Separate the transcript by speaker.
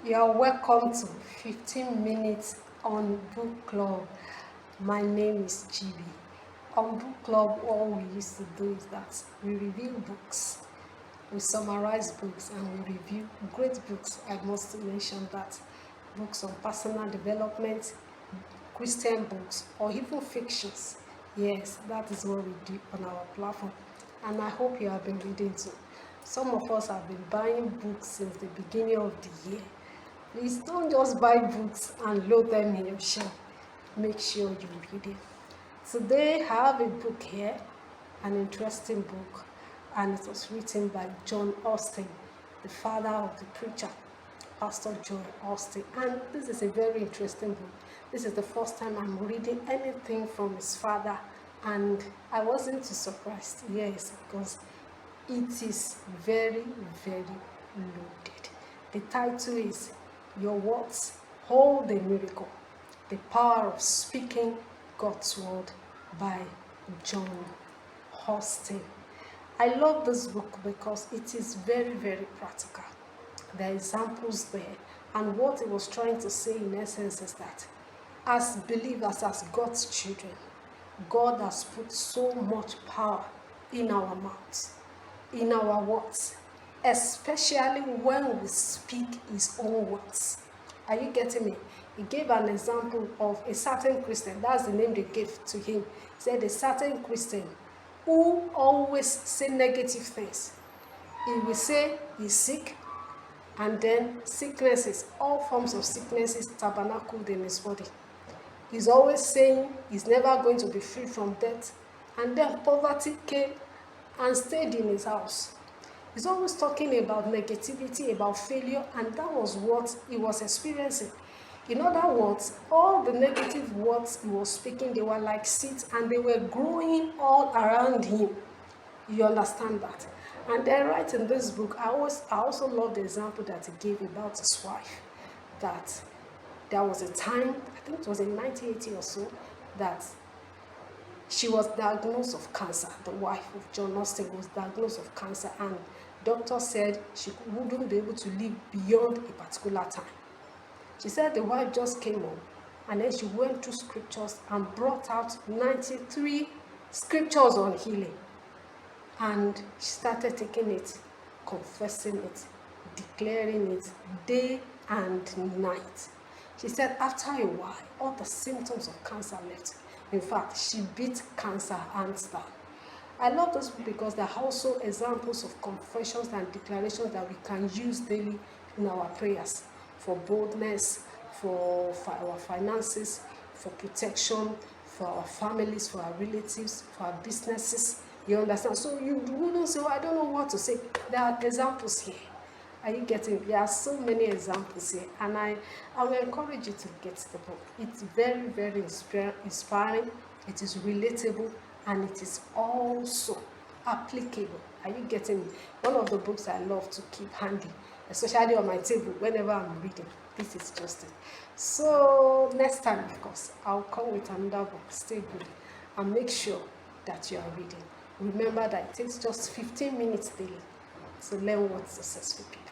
Speaker 1: You are welcome to 15 minutes on book club. My name is GB. On book club, all we used to do is that we review books, we summarize books, and we review great books. I must mention that books on personal development, Christian books, or even fictions. Yes, that is what we do on our platform, and I hope you have been reading too. Some of us have been buying books since the beginning of the year. Please don't just buy books and load them in your shelf. Make sure you read it. Today I have a book here, an interesting book, and it was written by John Austin, the father of the preacher, Pastor John Austin. And this is a very interesting book. This is the first time I'm reading anything from his father, and I wasn't too surprised. Yes, because it is very, very loaded. The title is Your Words Hold a Miracle, the Power of Speaking God's Word by John Austin. I love this book because it is very, very practical. There are examples there, and what it was trying to say in essence is that as believers, as God's children, God has put so much power in our mouths, in our words, especially when we speak his own words. Are you getting me? He gave an example of a certain Christian. That's the name they gave to him. He said a certain Christian who always say negative things. He will say he's sick, and then sicknesses, all forms of sicknesses tabernacled in his body. He's always saying he's never going to be free from death, and then poverty came and stayed in his house. He's always talking about negativity, about failure, and that was what he was experiencing. In other words, all the negative words he was speaking, they were like seeds, and they were growing all around him. You understand that? And then right in this book, I also love the example that he gave about his wife, that there was a time, I think it was in 1980 or so, that she was diagnosed of cancer. The wife of John Austin was diagnosed of cancer, and doctor said she wouldn't be able to live beyond a particular time. She said the wife just came home, and then she went through scriptures and brought out 93 scriptures on healing. And she started taking it, confessing it, declaring it day and night. She said after a while, all the symptoms of cancer left. In fact, she beat cancer hands down. I love this book because there are also examples of confessions and declarations that we can use daily in our prayers for boldness, for our finances, for protection, for our families, for our relatives, for our businesses. You understand? So you wouldn't say, I don't know what to say. There are examples here. Are you getting? There are so many examples here, and I will encourage you to get the book. It's very, very inspiring. It is relatable, and it is also applicable. Are you getting me? One of the books I love to keep handy, especially on my table whenever I'm reading. This is just it. So next time, of course, I'll come with another book. Stay good and make sure that you are reading. Remember that it takes just 15 minutes daily to learn what successful people